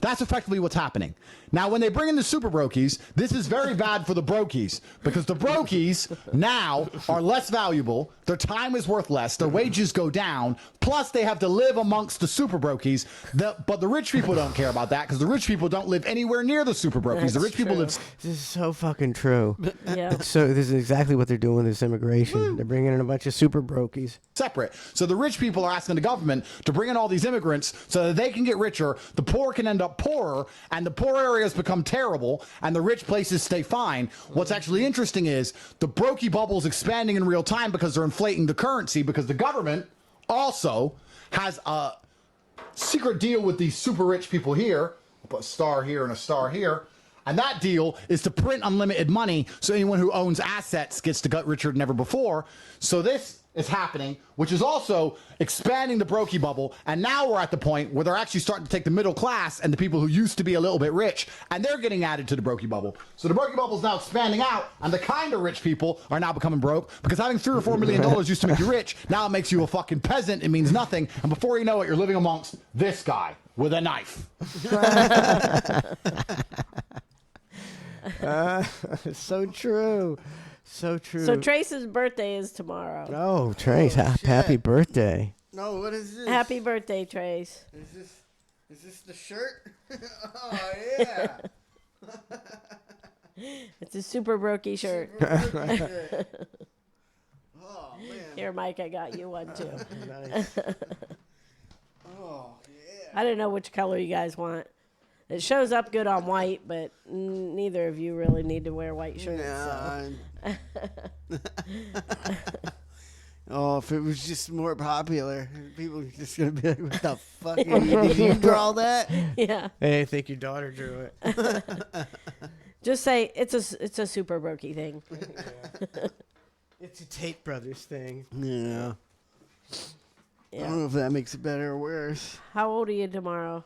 That's effectively what's happening. Now, when they bring in the super brokies, this is very bad for the brokies because the brokies now are less valuable. Their time is worth less. Their wages go down. Plus, they have to live amongst the super brokies. But the rich people don't care about that because the rich people don't live anywhere near the super brokies. The That's rich people true. live This is so fucking true. Yeah. So this is exactly what they're doing with this immigration. They're bringing in a bunch of super brokies. separate. So the rich people are asking the government to bring in all these immigrants so that they can get richer, the poor can end up poorer, and the poor areas become terrible, and the rich places stay fine. What's actually interesting is the brokey bubble's expanding in real time because they're inflating the currency, because the government also has a secret deal with these super rich people here. I'll put a star here and a star here. And that deal is to print unlimited money so anyone who owns assets gets to get richer than ever before. So this is happening, which is also expanding the brokey bubble. And now we're at the point where they're actually starting to take the middle class and the people who used to be a little bit rich, and they're getting added to the brokey bubble. So the brokey bubble is now expanding out, and the kind of rich people are now becoming broke because having $3 or $4 million used to make you rich. Now it makes you a fucking peasant. It means nothing. And before you know it, you're living amongst this guy with a knife. So true. So true. So Trace's birthday is tomorrow. Oh, Trace, happy birthday. No, what is this? Happy birthday, Trace. Is this the shirt? Oh yeah. It's a super brokey shirt. Oh man. Here, Mike, I got you one too. Nice. Oh yeah. I don't know which color you guys want. It shows up good on white, but neither of you really need to wear white shirts. So. Oh, if it was just more popular, people are just gonna be like, "What the fuck? Did you draw that?" Yeah. Hey, I think your daughter drew it. Just say it's a super brokey thing. It's a Tate Brothers thing. Yeah. I Yeah. don't know if that makes it better or worse. How old are you tomorrow?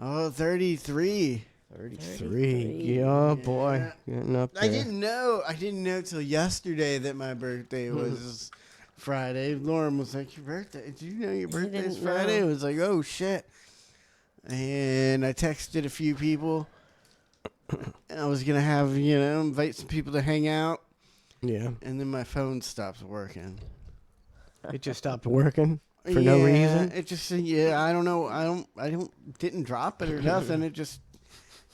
Oh, 33. 33. Oh, boy. Getting up there. I didn't know till yesterday that my birthday was Friday. Lauren was like, "Your birthday? Did you know your birthday's didn't Friday?" know. I was like, "Oh shit!" And I texted a few people. And I was gonna have invite some people to hang out, Yeah. and then my phone stops working. It just stopped working for no reason. It just I don't know. Didn't drop it or nothing. It just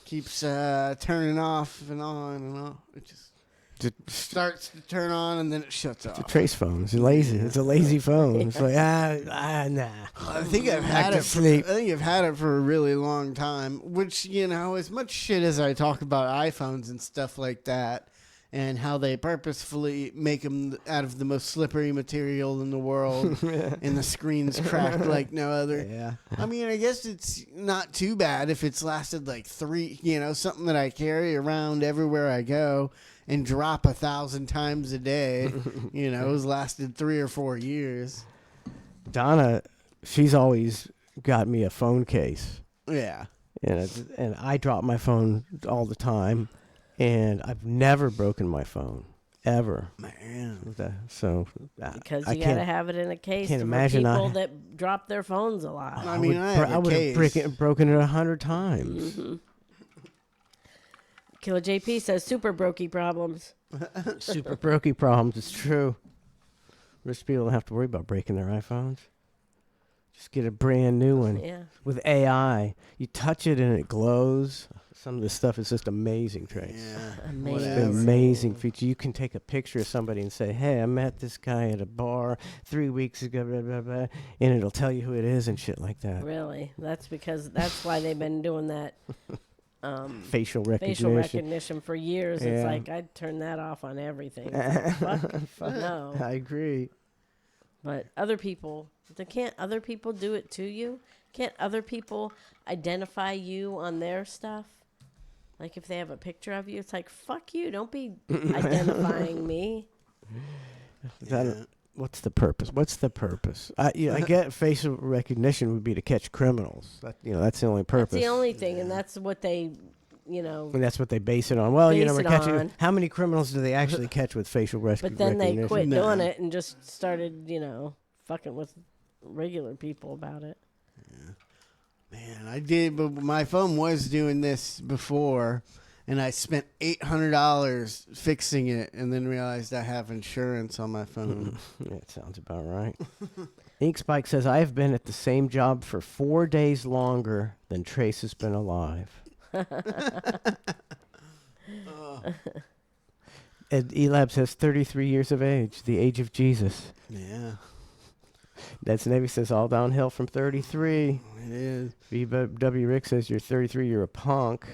keeps turning off and on and on. It just starts to turn on and then it shuts It's a off. trace phone. It's lazy. It's a lazy phone. It's like, nah. I think I've had it. I think I've had it for a really long time. Which as much shit as I talk about iPhones and stuff like that, and how they purposefully make them out of the most slippery material in the world, and the screen's cracked like no other. Yeah. I mean, I guess it's not too bad if it's lasted like 3, something that I carry around everywhere I go and drop 1,000 times a day. It's lasted 3 or 4 years. Donna, she's always got me a phone case. Yeah. And I drop my phone all the time, and I've never broken my phone ever. Man. So Because I you got to can't- have it in a case can't for imagine people I- that drop their phones a lot. I mean, I have a would case. have broken it 100 times. Mm-hmm. Killer JP says super brokey problems. Super brokey problems. It's true. Rich people don't have to worry about breaking their iPhones. Just get a brand new one. Yeah. With AI, you touch it and it glows. Some of this stuff is just amazing, Trace. Yeah. Amazing. It's Whatever. an amazing feature. You can take a picture of somebody and say, "Hey, I met this guy at a bar 3 weeks ago," blah, blah, blah, and it'll tell you who it is and shit like that. Really? That's why they've been doing that Facial recognition. facial recognition for years. It's Yeah. like I'd turn that off on everything. It's like, fuck no. I agree. But other people, can't other people do it to you? Can't other people identify you on their stuff? Like if they have a picture of you, it's like, fuck you. Don't be identifying me. What's the purpose? What's the purpose? I get facial recognition would be to catch criminals. That's the only purpose. That's the only thing, and that's what they, And that's what they base it on. Well, Base we're it catching. on. How many criminals do they actually catch with facial recognition? But then they quit No. doing it and just started, fucking with regular people about it. Man, I did, but my phone was doing this before, and I spent $800 fixing it, and then realized I have insurance on my phone. That sounds about right. Ink Spike says, I have been at the same job for 4 days longer than Trace has been alive. Ed Elab says 33 years of age, the age of Jesus. Yeah, That's Navy says all downhill from 33. it is. BW Rick says you're 33, you're a punk.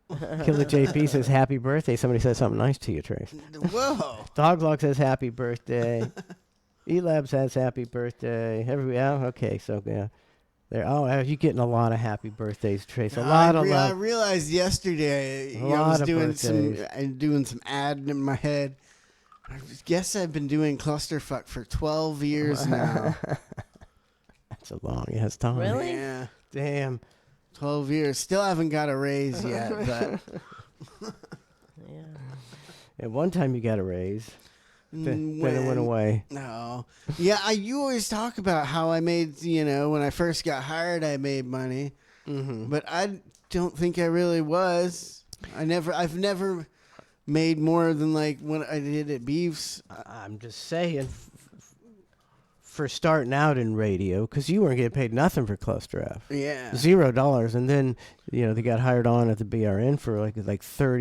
Killer JP says happy birthday. Somebody said something nice to you, Trace. Whoa. Doglog says happy birthday. Elab says happy birthday. Okay, so yeah. You're getting a lot of happy birthdays, Trace. A lot of I love. realized yesterday I lot was of doing birthdays. doing some ad in my head. I guess I've been doing ClusterFuck for 12 years now. That's a long ass time. Really? Yeah, Damn. 12 years. Still haven't got a raise yet, but Yeah. At one time you got a raise. Then it went when- away. No. Yeah, you always talk about how I made, when I first got hired, I made money. Mm-hmm. But I don't think I really was. I've never made more than like what I did at Beefs. I'm just saying, for starting out in radio, because you weren't getting paid nothing for ClusterF. Yeah. $0. And then, they got hired on at the BRN for like 30